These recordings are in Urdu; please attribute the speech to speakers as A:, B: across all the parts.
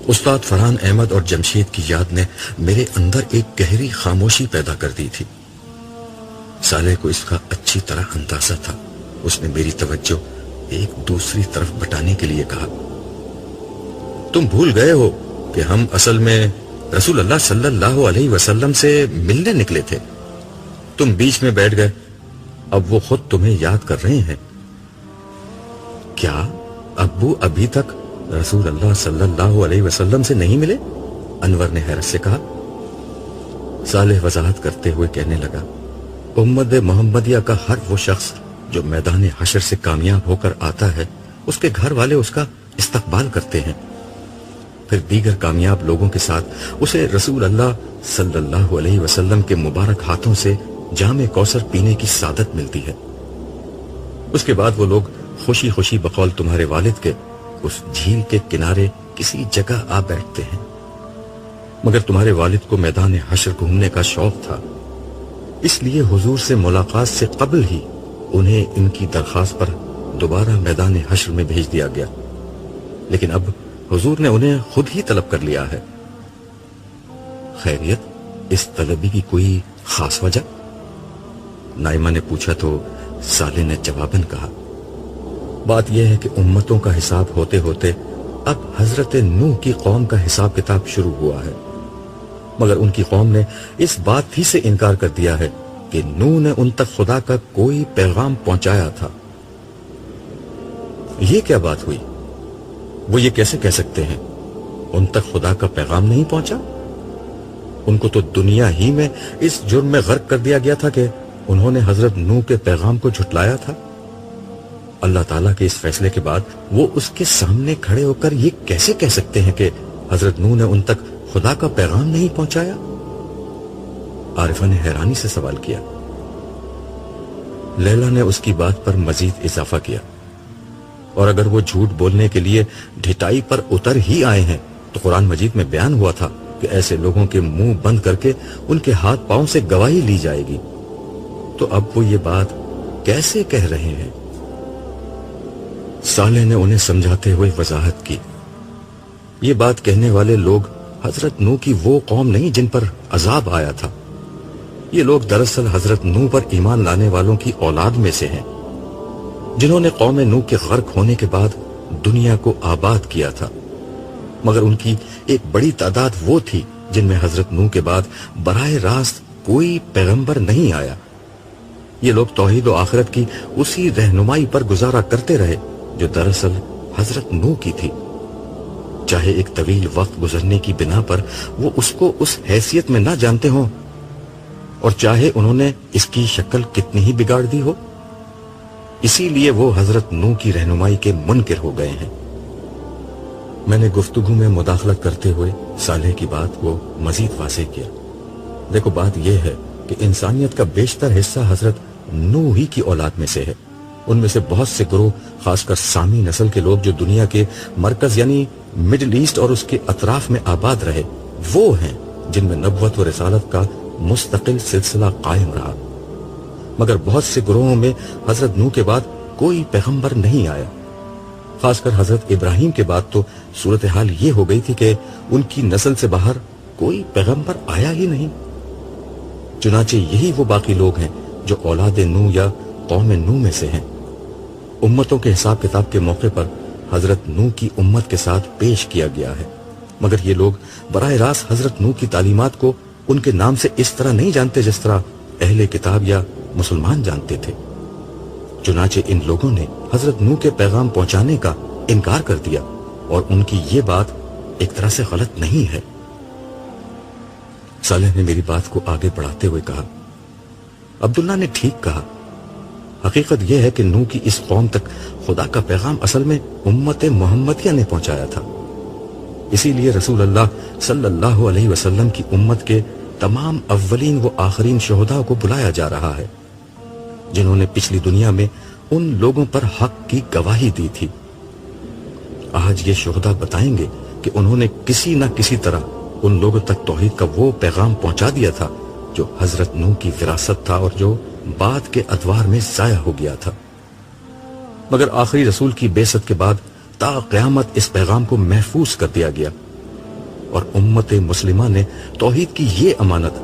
A: استاد فرحان احمد اور جمشید کی یاد نے میرے اندر ایک گہری خاموشی پیدا کر دی تھی۔ صالح کو اس کا اچھی طرح اندازہ تھا۔ اس نے میری توجہ ایک دوسری طرف بٹانے کے لیے کہا، تم بھول گئے ہو کہ ہم اصل میں رسول اللہ صلی اللہ علیہ وسلم سے ملنے نکلے تھے۔ تم بیچ میں بیٹھ گئے، اب وہ خود تمہیں یاد کر رہے ہیں۔ کیا ابو ابھی تک رسول اللہ صلی اللہ علیہ وسلم سے نہیں ملے؟ انور نے حیرت سے کہا۔ صالح وضاحت کرتے ہوئے کہنے لگا، امت محمدیہ کا ہر وہ شخص جو میدان حشر سے کامیاب ہو کر آتا ہے، اس کے گھر والے اس کا استقبال کرتے ہیں، پھر دیگر کامیاب لوگوں کے ساتھ اسے رسول اللہ صلی اللہ علیہ وسلم کے مبارک ہاتھوں سے جام کوثر پینے کی سعادت ملتی ہے۔ اس کے بعد وہ لوگ خوشی خوشی بقول تمہارے والد کے اس جھیل کے کنارے کسی جگہ آ بیٹھتے ہیں، مگر تمہارے والد کو میدان حشر گھومنے کا شوق تھا، اس لیے حضور سے ملاقات سے قبل ہی انہیں ان کی درخواست پر دوبارہ میدان حشر میں بھیج دیا گیا، لیکن اب حضور نے انہیں خود ہی طلب کر لیا ہے۔ خیریت، اس طلبی کی کوئی خاص وجہ؟ نائمہ نے پوچھا تو صالح نے جواباً کہا، بات یہ ہے کہ امتوں کا حساب ہوتے ہوتے اب حضرت نوح کی قوم کا حساب کتاب شروع ہوا ہے، مگر ان کی قوم نے اس بات ہی سے انکار کر دیا ہے کہ نوح نے ان تک خدا کا کوئی پیغام پہنچایا تھا۔ یہ کیا بات ہوئی؟ وہ یہ کیسے کہہ سکتے ہیں ان تک خدا کا پیغام نہیں پہنچا؟ ان کو تو دنیا ہی میں اس جرم میں غرق کر دیا گیا تھا کہ انہوں نے حضرت نوح کے پیغام کو جھٹلایا تھا۔ اللہ تعالیٰ کے اس فیصلے کے بعد وہ اس کے سامنے کھڑے ہو کر یہ کیسے کہہ سکتے ہیں کہ حضرت نوح نے ان تک خدا کا پیغام نہیں پہنچایا؟ عارفہ نے حیرانی سے سوال کیا۔ لیلا نے اس کی بات پر مزید اضافہ کیا، اور اگر وہ جھوٹ بولنے کے لیے ڈھٹائی پر اتر ہی آئے ہیں تو قرآن مجید میں بیان ہوا تھا کہ ایسے لوگوں کے منہ بند کر کے ان کے ہاتھ پاؤں سے گواہی لی جائے گی، تو اب وہ یہ بات کیسے کہہ رہے ہیں؟ صالح نے انہیں سمجھاتے ہوئے وضاحت کی، یہ بات کہنے والے لوگ حضرت نوح کی وہ قوم نہیں جن پر عذاب آیا تھا، یہ لوگ دراصل حضرت نوح پر ایمان لانے والوں کی اولاد میں سے ہیں، جنہوں نے قوم نوح کے غرق ہونے کے بعد دنیا کو آباد کیا تھا، مگر ان کی ایک بڑی تعداد وہ تھی جن میں حضرت نوح کے بعد براہ راست کوئی پیغمبر نہیں آیا۔ یہ لوگ توحید و آخرت کی اسی رہنمائی پر گزارا کرتے رہے جو دراصل حضرت نوح کی تھی، چاہے ایک طویل وقت گزرنے کی بنا پر وہ اس کو اس حیثیت میں نہ جانتے ہوں، اور چاہے انہوں نے اس کی شکل کتنی ہی بگاڑ دی ہو، اسی لیے وہ حضرت نوح کی رہنمائی کے منکر ہو گئے ہیں۔ میں نے گفتگو میں مداخلت کرتے ہوئے صالح کی بات کو مزید واضح کیا، دیکھو بات یہ ہے کہ انسانیت کا بیشتر حصہ حضرت نوح ہی کی اولاد میں سے ہے، ان میں سے بہت سے گروہ، خاص کر سامی نسل کے لوگ جو دنیا کے مرکز یعنی مڈل ایسٹ اور اس کے اطراف میں آباد رہے، وہ ہیں جن میں نبوت و رسالت کا مستقل سلسلہ قائم رہا، مگر بہت سے گروہوں میں حضرت نوح کے بعد کوئی پیغمبر نہیں آیا، خاص کر حضرت ابراہیم کے بعد تو صورتحال یہ ہو گئی تھی کہ ان کی نسل سے باہر کوئی پیغمبر آیا ہی نہیں۔ چنانچہ یہی وہ باقی لوگ ہیں جو اولاد نوح یا قوم نوح میں سے ہیں۔ امتوں کے حساب کتاب کے موقع پر حضرت نوح کی امت کے ساتھ پیش کیا گیا ہے، مگر یہ لوگ براہ راست حضرت نوح کی تعلیمات کو ان کے نام سے اس طرح نہیں جانتے جس طرح اہل کتاب یا مسلمان جانتے تھے۔ چنانچہ ان لوگوں نے حضرت نوح کے پیغام پہنچانے کا انکار کر دیا، اور ان کی یہ بات ایک طرح سے غلط نہیں ہے۔ صالح نے میری بات کو آگے بڑھاتے ہوئے کہا، عبداللہ نے ٹھیک کہا، حقیقت یہ ہے کہ نوح کی اس قوم تک خدا کا پیغام اصل میں امت محمدیہ نے پہنچایا تھا، اسی لیے رسول اللہ صلی اللہ علیہ وسلم کی امت کے تمام اولین و آخرین شہداء کو بلایا جا رہا ہے جنہوں نے پچھلی دنیا میں ان لوگوں پر حق کی گواہی دی تھی۔ آج یہ شہداء بتائیں گے کہ انہوں نے کسی نہ کسی طرح ان لوگوں تک توحید کا وہ پیغام پہنچا دیا تھا جو حضرت نوح کی وراثت تھا اور جو بعد کے ادوار میں ضائع ہو گیا تھا، مگر آخری رسول کی بعثت کے بعد تا قیامت اس پیغام کو محفوظ کر دیا گیا، اور امت مسلمہ نے توحید کی یہ امانت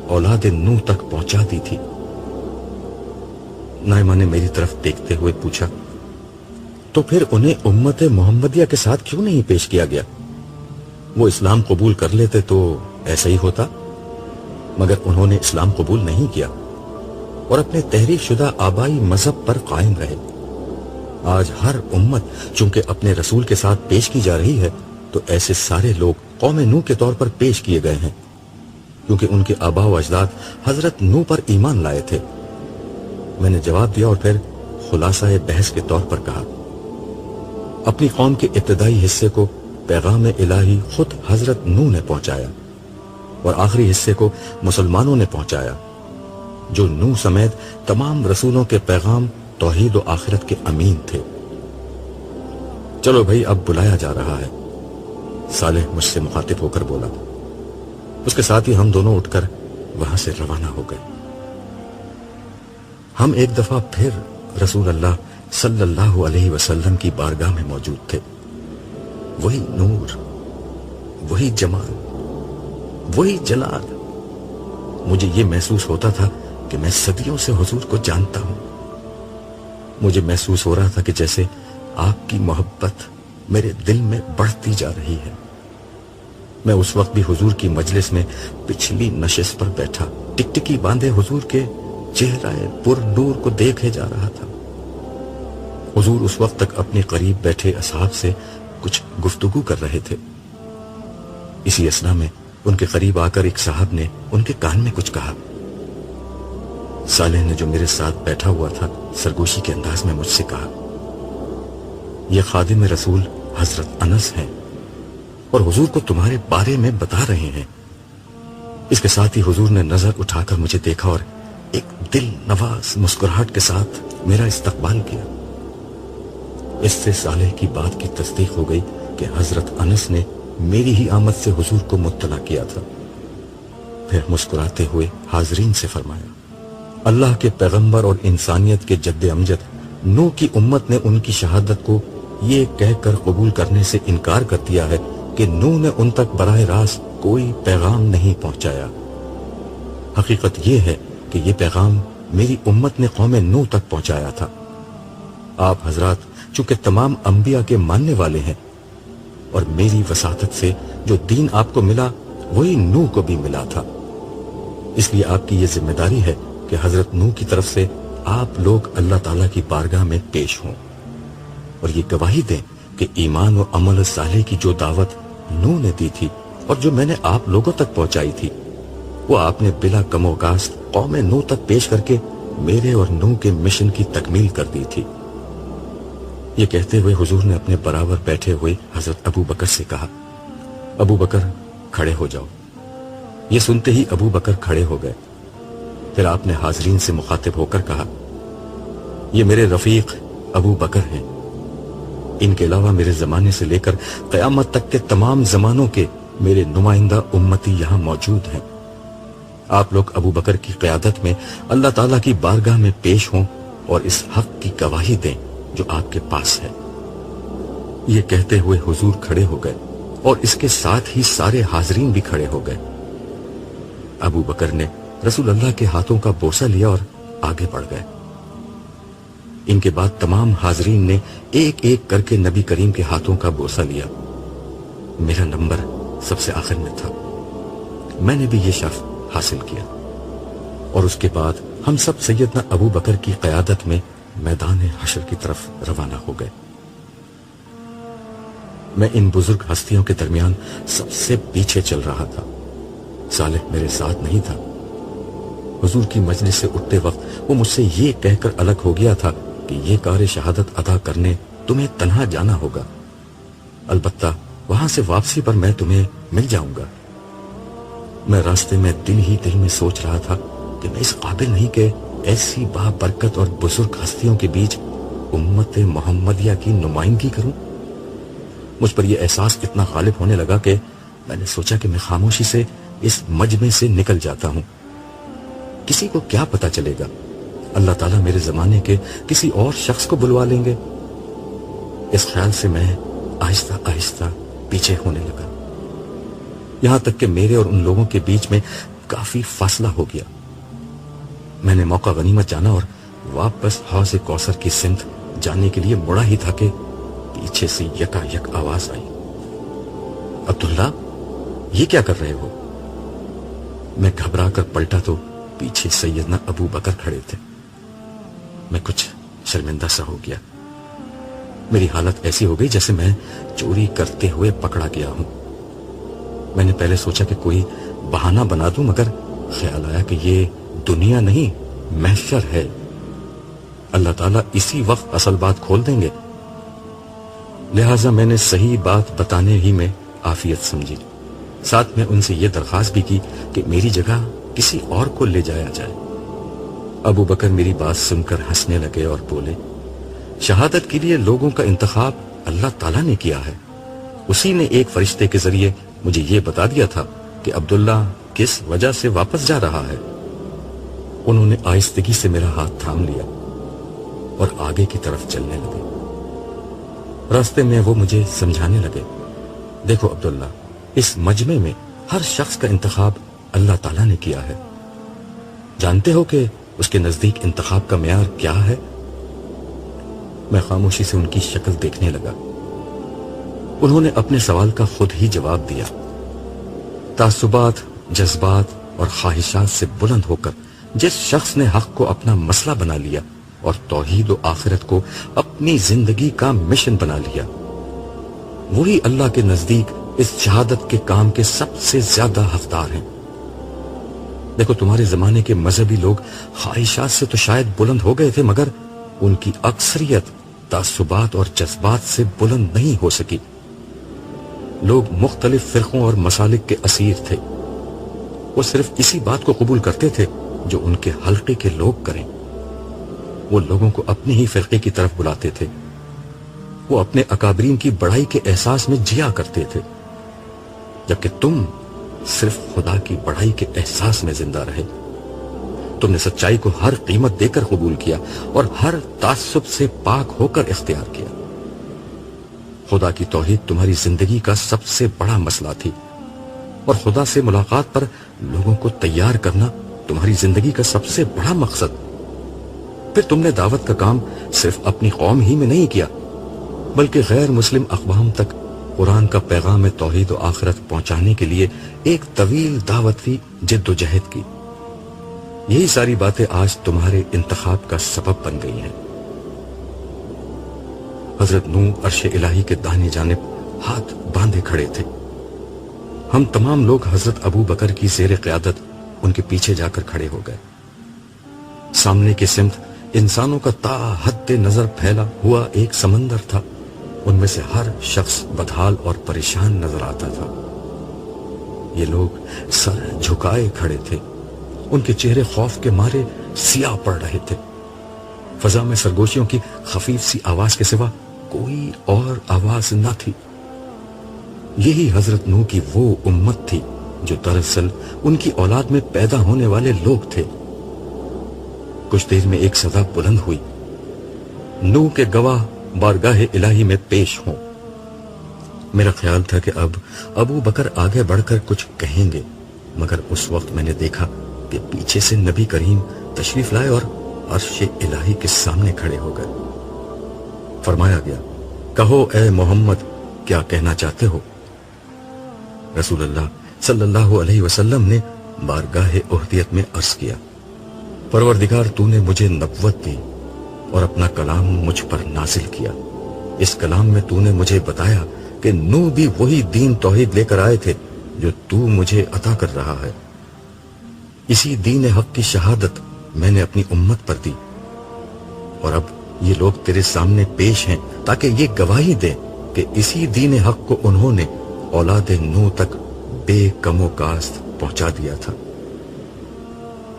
A: اولاد نوح تک پہنچا دی تھی۔ نائمہ نے میری طرف دیکھتے ہوئے پوچھا، تو پھر انہیں امت محمدیہ کے ساتھ کیوں نہیں پیش کیا گیا؟ وہ اسلام قبول کر لیتے تو ایسا ہی ہوتا، مگر انہوں نے اسلام قبول نہیں کیا اور اپنے تحریف شدہ آبائی مذہب پر قائم رہے۔ آج ہر امت چونکہ اپنے رسول کے ساتھ پیش کی جا رہی ہے، تو ایسے سارے لوگ قوم نوح کے طور پر پیش کیے گئے ہیں، کیونکہ ان کے آباء و اجداد حضرت نوح پر ایمان لائے تھے۔ میں نے جواب دیا اور پھر خلاصہ بحث کے طور پر کہا، اپنی قوم کے ابتدائی حصے کو پیغام الہی خود حضرت نوح نے پہنچایا اور آخری حصے کو مسلمانوں نے پہنچایا، جو نوح سمیت تمام رسولوں کے پیغام توحید و آخرت کے امین تھے۔ چلو بھائی، اب بلایا جا رہا ہے، صالح مجھ سے مخاطب ہو کر بولا۔ اس کے ساتھ ہی ہم دونوں اٹھ کر وہاں سے روانہ ہو گئے۔ ہم ایک دفعہ پھر رسول اللہ صلی اللہ علیہ وسلم کی بارگاہ میں موجود تھے۔ وہی نور، وہی جمال، وہی جلال۔ مجھے یہ محسوس ہوتا تھا کہ میں صدیوں سے حضور کو جانتا ہوں۔ مجھے محسوس ہو رہا تھا کہ جیسے آپ کی محبت میرے دل میں بڑھتی جا رہی ہے۔ میں اس وقت بھی حضور کی مجلس میں پچھلی نشست پر بیٹھا ٹکٹکی باندھے حضور کے چہرہ پر نور کو دیکھے جا رہا تھا۔ حضور اس وقت تک اپنے قریب بیٹھے اصحاب سے کچھ گفتگو کر رہے تھے۔ اسی اثنا میں ان کے قریب آ کر ایک صاحب نے ان کے کان میں کچھ کہا۔ صالح نے جو میرے ساتھ بیٹھا ہوا تھا سرگوشی کے انداز میں مجھ سے کہا، یہ خادم رسول حضرت انس ہیں اور حضور کو تمہارے بارے میں بتا رہے ہیں۔ اس کے ساتھ ہی حضور نے نظر اٹھا کر مجھے دیکھا اور ایک دل نواز مسکراہٹ کے ساتھ میرا استقبال کیا۔ اس سے صالح کی بات کی تصدیق ہو گئی کہ حضرت انس نے میری ہی آمد سے حضور کو مطلع کیا تھا۔ پھر مسکراتے ہوئے حاضرین سے فرمایا، اللہ کے پیغمبر اور انسانیت کے جد امجد نوح کی امت نے ان کی شہادت کو یہ کہہ کر قبول کرنے سے انکار کر دیا ہے کہ نوح نے ان تک براہ راست کوئی پیغام نہیں پہنچایا۔ حقیقت یہ ہے کہ یہ پیغام میری امت نے قوم نوح تک پہنچایا تھا۔ آپ حضرات چونکہ تمام انبیاء کے ماننے والے ہیں اور میری وساطت سے جو دین آپ کو ملا وہی نوح کو بھی ملا تھا، اس لیے آپ کی یہ ذمہ داری ہے کہ حضرت نوح کی طرف سے آپ لوگ اللہ تعالیٰ کی بارگاہ میں پیش ہوں اور یہ گواہی دیں کہ ایمان و عمل صالح کی جو دعوت نوح نے دی تھی اور جو میں نے آپ لوگوں تک پہنچائی تھی، وہ آپ نے بلا کم و کاست قوم نوح تک پیش کر کے میرے اور نوح کے مشن کی تکمیل کر دی تھی۔ یہ کہتے ہوئے حضور نے اپنے برابر بیٹھے ہوئے حضرت ابو بکر سے کہا، ابو بکر کھڑے ہو جاؤ۔ یہ سنتے ہی ابو بکر کھڑے ہو گئے۔ پھر آپ نے حاضرین سے مخاطب ہو کر کہا، یہ میرے رفیق ابو بکر ہیں، ان کے علاوہ میرے زمانے سے لے کر قیامت تک کے تمام زمانوں کے میرے نمائندہ امتی یہاں موجود ہیں۔ آپ لوگ ابو بکر کی قیادت میں اللہ تعالیٰ کی بارگاہ میں پیش ہوں اور اس حق کی گواہی دیں جو آپ کے پاس ہے۔ یہ کہتے ہوئے حضور کھڑے ہو گئے اور اس کے ساتھ ہی سارے حاضرین بھی کھڑے ہو گئے۔ ابو بکر نے رسول اللہ کے ہاتھوں کا بوسہ لیا اور آگے بڑھ گئے۔ ان کے بعد تمام حاضرین نے ایک ایک کر کے نبی کریم کے ہاتھوں کا بوسہ لیا۔ میرا نمبر سب سے آخر میں تھا، میں نے بھی یہ شرف حاصل کیا، اور اس کے بعد ہم سب سیدنا ابو بکر کی قیادت میں میدان حشر کی طرف روانہ ہو گئے۔ میں ان بزرگ ہستیوں کے درمیان سب سے پیچھے چل رہا تھا۔ صالح میرے ساتھ نہیں تھا۔ حضور کی مجلس سے اٹھتے وقت وہ مجھ سے یہ کہہ کر الگ ہو گیا تھا کہ یہ کار شہادت ادا کرنے تمہیں تنہا جانا ہوگا، البتہ وہاں سے واپسی پر میں تمہیں مل جاؤں گا۔ میں راستے میں دل ہی دل میں سوچ رہا تھا کہ میں اس قابل نہیں کہ ایسی بابرکت اور بزرگ ہستیوں کے بیچ امت محمدیہ کی نمائندگی کروں۔ مجھ پر یہ احساس اتنا غالب ہونے لگا کہ میں نے سوچا کہ میں خاموشی سے اس مجمع سے نکل جاتا ہوں۔ کسی کو کیا پتا چلے گا، اللہ تعالیٰ میرے زمانے کے کسی اور شخص کو بلوا لیں گے۔ اس خیال سے میں آہستہ آہستہ پیچھے ہونے لگا۔ یہاں تک کہ میرے اور ان لوگوں کے بیچ میں کافی فاصلہ ہو گیا۔ میں نے موقع غنیمت جانا اور واپس حوض کوثر کی سمت جانے کے لیے مڑا ہی تھا کہ پیچھے سے یکا یک آواز آئی، عبداللہ یہ کیا کر رہے ہو؟ میں گھبرا کر پلٹا تو پیچھے سیدنا ابو بکر کھڑے تھے۔ میں کچھ شرمندہ سا ہو گیا۔ میری حالت ایسی ہو گئی جیسے میں چوری کرتے ہوئے پکڑا گیا ہوں۔ میں نے پہلے سوچا کہ کوئی بہانہ بنا دوں، مگر خیال آیا کہ یہ دنیا نہیں محشر ہے، اللہ تعالیٰ اسی وقت اصل بات کھول دیں گے۔ لہٰذا میں نے صحیح بات بتانے ہی میں عافیت سمجھی، ساتھ میں ان سے یہ درخواست بھی کی کہ میری جگہ کسی اور کو لے جایا جائے۔ ابو بکر میری بات سن کر ہنسنے لگے اور بولے، شہادت کے لیے لوگوں کا انتخاب اللہ تعالیٰ نے کیا ہے، اسی نے ایک فرشتے کے ذریعے مجھے یہ بتا دیا تھا کہ عبداللہ کس وجہ سے واپس جا رہا ہے۔ انہوں نے آہستگی سے میرا ہاتھ تھام لیا اور آگے کی طرف چلنے لگے۔ راستے میں وہ مجھے سمجھانے لگے، دیکھو عبداللہ، اس مجمع میں ہر شخص کا انتخاب اللہ تعالیٰ نے کیا ہے، جانتے ہو کہ اس کے نزدیک انتخاب کا معیار کیا ہے؟ میں خاموشی سے ان کی شکل دیکھنے لگا۔ انہوں نے اپنے سوال کا خود ہی جواب دیا۔ تعصبات، جذبات اور خواہشات سے بلند ہو کر جس شخص نے حق کو اپنا مسئلہ بنا لیا اور توحید و آخرت کو اپنی زندگی کا مشن بنا لیا، وہی اللہ کے نزدیک اس شہادت کے کام کے سب سے زیادہ حقدار ہیں۔ دیکھو، تمہارے زمانے کے مذہبی لوگ خواہشات سے تو شاید بلند ہو گئے تھے، مگر ان کی اکثریت تعصبات اور جذبات سے بلند نہیں ہو سکی۔ لوگ مختلف فرقوں اور مسالک کے اسیر تھے، وہ صرف اسی بات کو قبول کرتے تھے جو ان کے حلقے کے لوگ کریں۔ وہ لوگوں کو اپنے ہی فرقے کی طرف بلاتے تھے، وہ اپنے اکابرین کی بڑائی کے احساس میں جیا کرتے تھے، جبکہ تم صرف خدا کی بڑائی کے احساس میں زندہ رہے۔ تم نے سچائی کو ہر قیمت دے کر قبول کیا اور ہر تعصب سے پاک ہو کر اختیار کیا۔ خدا کی توحید تمہاری زندگی کا سب سے بڑا مسئلہ تھی، اور خدا سے ملاقات پر لوگوں کو تیار کرنا تمہاری زندگی کا سب سے بڑا مقصد۔ پھر تم نے دعوت کا کام صرف اپنی قوم ہی میں نہیں کیا، بلکہ غیر مسلم اقوام تک قرآن کا پیغام توحید و آخرت پہنچانے کے لیے ایک طویل دعوتی جد و جہد کی۔ یہی ساری باتیں آج تمہارے انتخاب کا سبب بن گئی ہیں۔ حضرت نوح عرش الہی کے داہنی جانب ہاتھ باندھے کھڑے تھے۔ ہم تمام لوگ حضرت ابو بکر کی زیر قیادت ان کے پیچھے جا کر کھڑے ہو گئے۔ سامنے کی سمت انسانوں کا تا حد نظر پھیلا ہوا ایک سمندر تھا، ان میں سے ہر شخص بدحال اور پریشان نظر آتا تھا۔ یہ لوگ سر جھکائے کھڑے تھے، ان کے چہرے خوف کے مارے سیاہ پڑ رہے تھے۔ فضا میں سرگوشیوں کی خفیف سی آواز کے سوا کوئی اور آواز نہ تھی۔ یہی حضرت نوح کی وہ امت تھی جو دراصل ان کی اولاد میں پیدا ہونے والے لوگ تھے۔ کچھ دیر میں ایک صدا بلند ہوئی، نوح کے گواہ بارگاہ الہی میں پیش ہوں۔ میرا خیال تھا کہ اب ابو بکر آگے بڑھ کر کچھ کہیں گے، مگر اس وقت میں نے دیکھا کہ پیچھے سے نبی کریم تشریف لائے اور عرش الہی کے سامنے کھڑے ہو گئے۔ فرمایا گیا، کہو اے محمد، کیا کہنا چاہتے ہو؟ رسول اللہ صلی اللہ علیہ وسلم نے بارگاہ احدیت میں عرض کیا، پروردگار تو نے مجھے نبوت دی اور اپنا کلام مجھ پر نازل کیا۔ اس کلام میں تو نے مجھے بتایا کہ نوح بھی وہی دین توحید لے کر آئے تھے جو تو مجھے عطا کر رہا ہے۔ اسی دین حق کی شہادت میں نے اپنی امت پر دی، اور اب یہ لوگ تیرے سامنے پیش ہیں تاکہ یہ گواہی دیں کہ اسی دین حق کو انہوں نے اولاد نوح تک بے کم و کاست پہنچا دیا تھا۔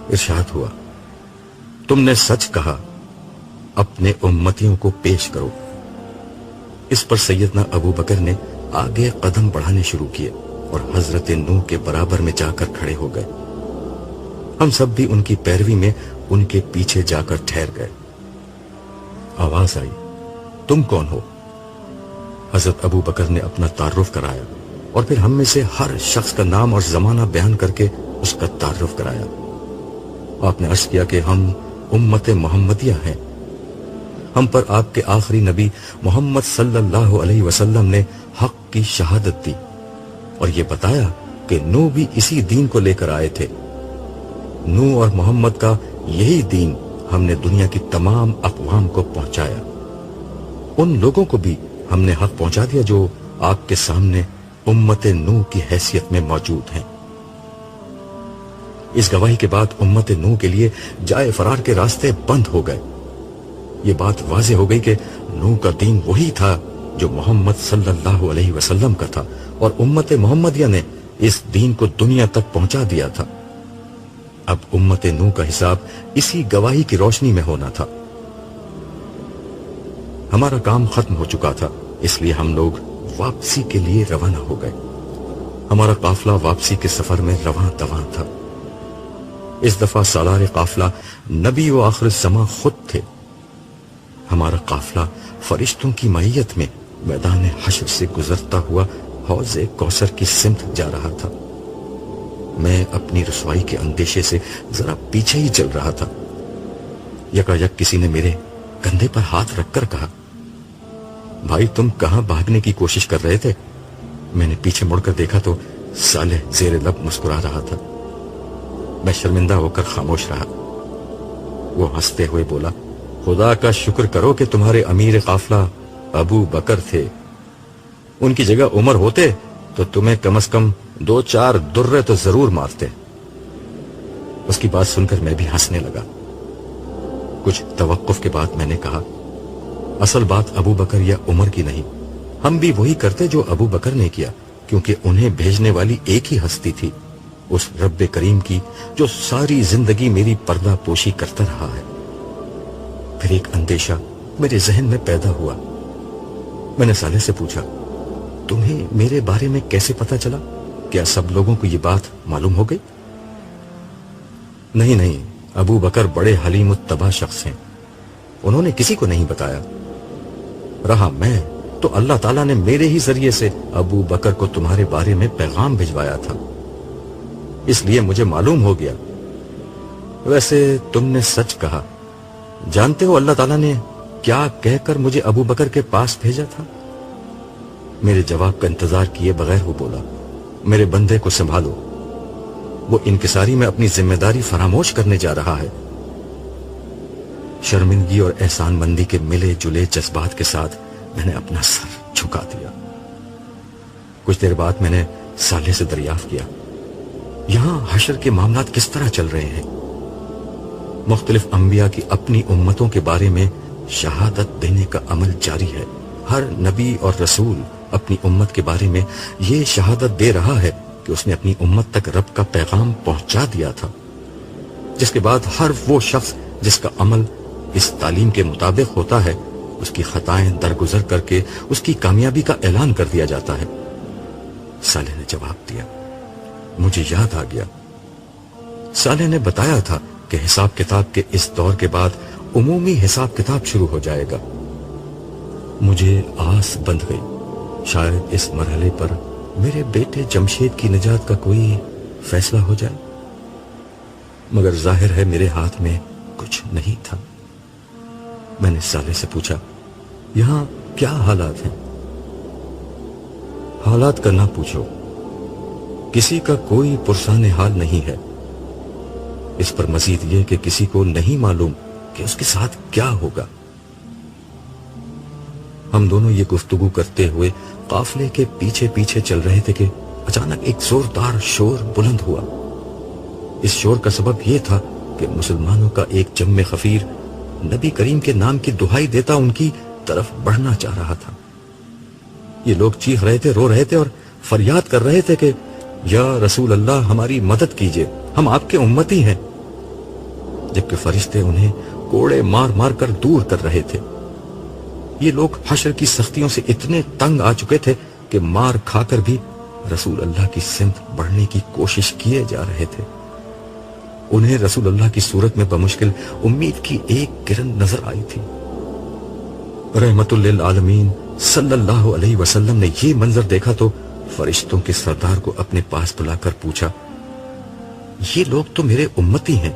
A: ارشاد ہوا، تم نے سچ کہا، اپنے امتیوں کو پیش کرو۔ اس پر سیدنا ابو بکر نے آگے قدم بڑھانے شروع کیے اور حضرت نوح کے برابر میں جا کر کھڑے ہو گئے۔ ہم سب بھی ان کی پیروی میں ان کے پیچھے جا کر ٹھہر گئے۔ آواز آئی، تم کون ہو؟ حضرت ابو بکر نے اپنا تعارف کرایا، اور پھر ہم میں سے ہر شخص کا نام اور زمانہ بیان کر کے اس کا تعارف کرایا۔ آپ نے عرض کیا کہ ہم امت محمدیہ ہیں، ہم پر آپ کے آخری نبی محمد صلی اللہ علیہ وسلم نے حق کی شہادت دی اور یہ بتایا کہ نوح بھی اسی دین کو لے کر آئے تھے۔ نوح اور محمد کا یہی دین ہم نے دنیا کی تمام اقوام کو پہنچایا۔ ان لوگوں کو بھی ہم نے حق پہنچا دیا جو آپ کے سامنے امت نوح کی حیثیت میں موجود ہیں۔ اس گواہی کے بعد امت نوح کے لیے جائے فرار کے راستے بند ہو گئے۔ یہ بات واضح ہو گئی کہ نوح کا دین وہی تھا جو محمد صلی اللہ علیہ وسلم کا تھا، اور امت محمدیہ نے اس دین کو دنیا تک پہنچا دیا تھا۔ اب امت نوح کا حساب اسی گواہی کی روشنی میں ہونا تھا۔ ہمارا کام ختم ہو چکا تھا، اس لیے ہم لوگ واپسی کے لیے روانہ ہو گئے۔ ہمارا قافلہ واپسی کے سفر میں رواں دواں تھا۔ اس دفعہ سالار قافلہ نبی و آخر الزماں خود تھے۔ ہمارا قافلہ فرشتوں کی معیت میں میدان حشر سے گزرتا ہوا حوض کوثر کی سمت جا رہا تھا۔ میں اپنی رسوائی کے اندیشے سے ذرا پیچھے ہی چل رہا تھا۔ یکایک کسی نے میرے کندھے پر ہاتھ رکھ کر کہا، بھائی تم کہاں بھاگنے کی کوشش کر رہے تھے؟ میں نے پیچھے مڑ کر دیکھا تو صالح زیر لب مسکرا رہا تھا۔ میں شرمندہ ہو کر خاموش رہا۔ وہ ہنستے ہوئے بولا، خدا کا شکر کرو کہ تمہارے امیر قافلہ ابو بکر تھے، ان کی جگہ عمر ہوتے تو تمہیں کم از کم 2-4 درے تو ضرور مارتے۔ اس کی بات سن کر میں بھی ہنسنے لگا۔ کچھ توقف کے بعد میں نے کہا، اصل بات ابو بکر یا عمر کی نہیں، ہم بھی وہی کرتے جو ابو بکر نے کیا، کیونکہ انہیں بھیجنے والی ایک ہی ہستی تھی، اس رب کریم کی جو ساری زندگی میری پردہ پوشی کرتا رہا ہے۔ پھر ایک اندیشہ میرے ذہن میں پیدا ہوا۔ میں نے صالح سے پوچھا، تمہیں میرے بارے میں کیسے پتا چلا؟ کیا سب لوگوں کو یہ بات معلوم ہو گئی؟ نہیں، ابو بکر بڑے حلیم الطبع شخص ہیں، انہوں نے کسی کو نہیں بتایا۔ رہا میں تو اللہ تعالیٰ نے میرے ہی ذریعے سے ابو بکر کو تمہارے بارے میں پیغام بھجوایا تھا، اس لیے مجھے معلوم ہو گیا۔ ویسے تم نے سچ کہا۔ جانتے ہو اللہ تعالیٰ نے کیا کہہ کر مجھے ابو بکر کے پاس بھیجا تھا؟ میرے جواب کا انتظار کیے بغیر وہ بولا، میرے بندے کو سنبھالو، وہ انکساری میں اپنی ذمہ داری فراموش کرنے جا رہا ہے۔ شرمندگی اور احسان مندی کے ملے جلے جذبات کے ساتھ میں نے اپنا سر جھکا دیا۔ کچھ دیر بعد میں نے صالح سے دریافت کیا، یہاں حشر کے معاملات کس طرح چل رہے ہیں؟ مختلف انبیاء کی اپنی امتوں کے بارے میں شہادت دینے کا عمل جاری ہے۔ ہر نبی اور رسول اپنی امت کے بارے میں یہ شہادت دے رہا ہے کہ اس نے اپنی امت تک رب کا پیغام پہنچا دیا تھا، جس کے بعد ہر وہ شخص جس کا عمل اس تعلیم کے مطابق ہوتا ہے، اس کی خطائیں درگزر کر کے اس کی کامیابی کا اعلان کر دیا جاتا ہے۔ صالح نے جواب دیا، مجھے یاد آ گیا، صالح نے بتایا تھا کہ حساب کتاب کے اس دور کے بعد عمومی حساب کتاب شروع ہو جائے گا۔ مجھے آس بندھ گئی، شاید اس مرحلے پر میرے بیٹے جمشید کی نجات کا کوئی فیصلہ ہو جائے، مگر ظاہر ہے میرے ہاتھ میں کچھ نہیں تھا۔ میں نے صالح سے پوچھا، یہاں کیا حالات ہیں؟ حالات کا نہ پوچھو، کسی کا کوئی پرسان حال نہیں ہے، اس پر مزید یہ کہ کسی کو نہیں معلوم کہ اس کے ساتھ کیا ہوگا۔ ہم دونوں یہ گفتگو کرتے ہوئے قافلے کے پیچھے پیچھے چل رہے تھے کہ اچانک ایک زوردار شور بلند ہوا۔ اس شور کا سبب یہ تھا کہ مسلمانوں کا ایک جم خفیر نبی کریم کے نام کی دہائی دیتا ان کی طرف بڑھنا چاہ رہا تھا۔ یہ لوگ چیخ رہے تھے، رو رہے تھے اور فریاد کر رہے تھے کہ یا رسول اللہ ہماری مدد کیجئے، ہم آپ کے امتی ہیں، جبکہ فرشتے انہیں کوڑے مار مار کر دور کر رہے تھے۔ یہ لوگ حشر کی سختیوں سے اتنے تنگ آ چکے تھے کہ مار کھا کر بھی رسول اللہ کی سمت بڑھنے کی کوشش کیے جا رہے تھے۔ انہیں رسول اللہ کی صورت میں بمشکل امید کی ایک کرن نظر آئی تھی۔ رحمت للعالمین صلی اللہ علیہ وسلم نے یہ منظر دیکھا تو فرشتوں کے سردار کو اپنے پاس بلا کر پوچھا، یہ لوگ تو میرے امتی ہیں،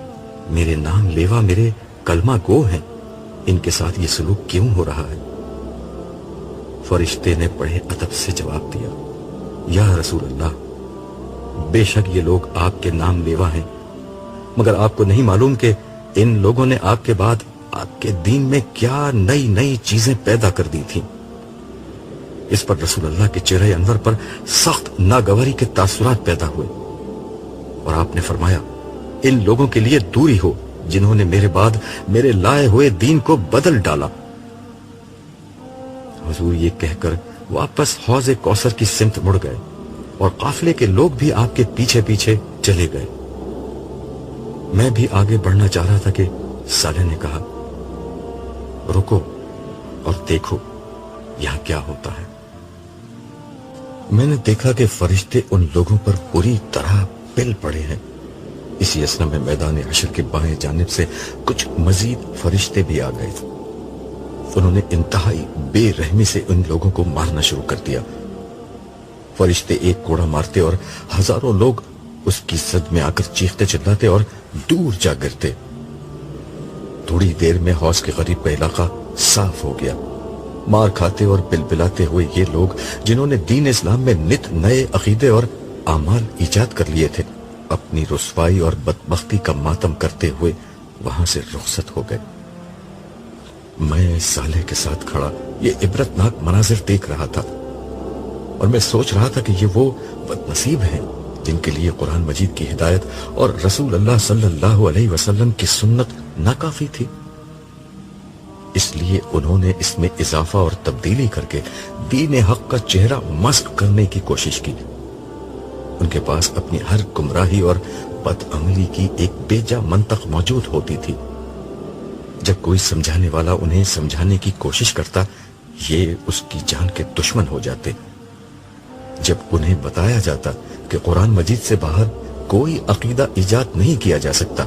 A: میرے نام لیوا، میرے کلمہ گو ہیں، ان کے ساتھ یہ سلوک کیوں ہو رہا ہے؟ فرشتے نے بڑے ادب سے جواب دیا، یا رسول اللہ، بے شک یہ لوگ آپ کے نام لیوا ہیں، مگر آپ کو نہیں معلوم کہ ان لوگوں نے آپ کے بعد آپ کے دین میں کیا نئی نئی چیزیں پیدا کر دی تھیں۔ اس پر رسول اللہ کے چہرے انور پر سخت ناگواری کے تاثرات پیدا ہوئے، اور آپ نے فرمایا، ان لوگوں کے لیے دوری ہو جنہوں نے میرے بعد میرے لائے ہوئے دین کو بدل ڈالا۔ حضور یہ کہہ کر واپس حوض کوثر کی سمت مڑ گئے، اور قافلے کے لوگ بھی آپ کے پیچھے پیچھے چلے گئے۔ میں بھی آگے بڑھنا چاہ رہا تھا کہ صالح نے کہا، رکو اور دیکھو یہاں کیا ہوتا ہے۔ میں نے دیکھا کہ فرشتے ان لوگوں پر پوری طرح پل پڑے ہیں۔ اسی اثنا میں میدان حشر کے بائیں جانب سے کچھ مزید فرشتے بھی آ گئے تھے۔ انہوں نے انتہائی بے رحمی سے ان لوگوں کو مارنا شروع کر دیا۔ فرشتے ایک کوڑا مارتے اور ہزاروں لوگ اس کی زد میں آ کر چیختے چلاتے اور دور جا گرتے۔ تھوڑی دیر میں حوض کے قریب کا علاقہ صاف ہو گیا۔ مار کھاتے اور بلبلاتے ہوئے یہ لوگ جنہوں نے دین اسلام میں نت نئے عقیدے اور اعمال ایجاد کر لیے تھے، اپنی رسوائی اور بدبختی کا ماتم کرتے ہوئے وہاں سے رخصت ہو گئے۔ میں صالح کے ساتھ کھڑا یہ عبرتناک مناظر دیکھ رہا تھا، اور میں سوچ رہا تھا کہ یہ وہ بد نصیب ہیں جن کے لیے قرآن مجید کی ہدایت اور رسول اللہ صلی اللہ علیہ وسلم کی سنت ناکافی تھی۔ اس لیے انہوں نے اس میں اضافہ اور تبدیلی کر کے دین حق کا چہرہ مسخ کرنے کی کوشش کی۔ ان کے پاس اپنی ہر گمراہی اور بد عملی کی ایک بیجا منطق موجود ہوتی تھی۔ جب کوئی سمجھانے والا انہیں سمجھانے کی کوشش کرتا، یہ اس کی جان کے دشمن ہو جاتے۔ جب انہیں بتایا جاتا کہ قرآن مجید سے باہر کوئی عقیدہ ایجاد نہیں کیا جا سکتا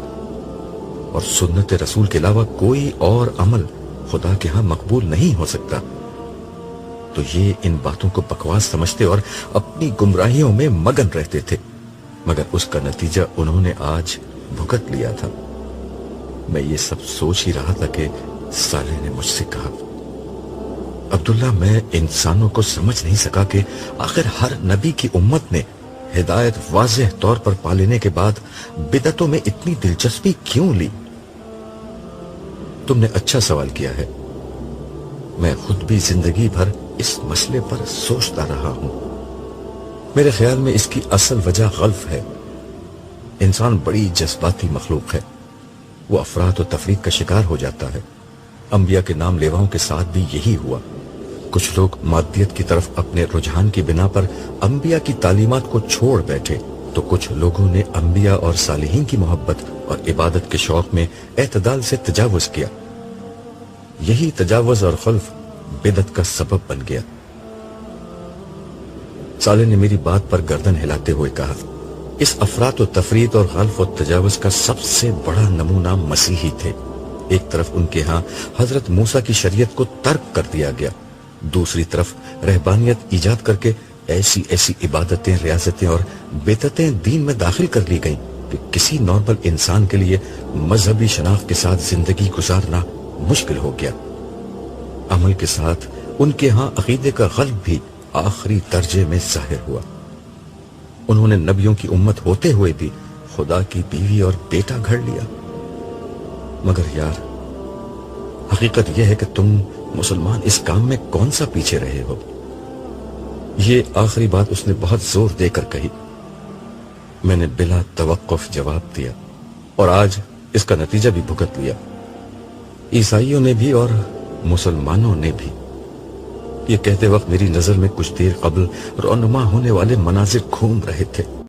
A: اور سنت رسول کے علاوہ کوئی اور عمل خدا کے ہاں مقبول نہیں ہو سکتا، تو یہ ان باتوں کو بکواس سمجھتے اور اپنی گمراہیوں میں مگن رہتے تھے، مگر اس کا نتیجہ انہوں نے آج بھگت لیا تھا۔ میں یہ سب سوچ ہی رہا تھا کہ صالح نے مجھ سے کہا، عبداللہ، میں انسانوں کو سمجھ نہیں سکا کہ آخر ہر نبی کی امت نے ہدایت واضح طور پر پا لینے کے بعد بدعتوں میں اتنی دلچسپی کیوں لی؟ تم نے اچھا سوال کیا ہے۔ میں خود بھی زندگی بھر اس مسئلے پر سوچتا رہا ہوں۔ میرے خیال میں اس کی اصل وجہ غلف ہے۔ انسان بڑی جذباتی مخلوق ہے، وہ افراط و تفریط کا شکار ہو جاتا ہے۔ انبیاء کے نام لیواؤں کے ساتھ بھی یہی ہوا۔ کچھ لوگ مادیت کی طرف اپنے رجحان کی بنا پر انبیاء کی تعلیمات کو چھوڑ بیٹھے، تو کچھ لوگوں نے انبیاء اور صالحین کی محبت اور عبادت کے شوق میں اعتدال سے تجاوز کیا۔ یہی تجاوز اور خلف بدعت کا سبب بن گیا۔ صالح نے میری بات پر گردن ہلاتے ہوئے کہا، اس افراط و تفریط اور غلف و تجاوز کا سب سے بڑا نمونہ مسیحی تھے۔ ایک طرف ان کے ہاں حضرت موسیٰ کی شریعت کو ترک کر دیا گیا، دوسری طرف رہبانیت ایجاد کر کے ایسی ایسی عبادتیں، ریاستیں اور بدعتیں دین میں داخل کر لی گئیں کہ کسی نارمل انسان کے لیے مذہبی شناخت کے ساتھ زندگی گزارنا مشکل ہو گیا۔ عمل کے ساتھ ان کے ہاں عقیدے کا غلب بھی آخری درجے میں ظاہر ہوا۔ انہوں نے نبیوں کی امت ہوتے ہوئے بھی خدا کی بیوی اور بیٹا گھڑ لیا۔ مگر یار، حقیقت یہ ہے کہ تم مسلمان اس کام میں کون سا پیچھے رہے ہو؟ یہ آخری بات اس نے بہت زور دے کر کہی۔ میں نے بلا توقف جواب دیا، اور آج اس کا نتیجہ بھی بھگت لیا۔ عیسائیوں نے بھی اور مسلمانوں نے بھی۔ یہ کہتے وقت میری نظر میں کچھ دیر قبل رونما ہونے والے مناظر گھوم رہے تھے۔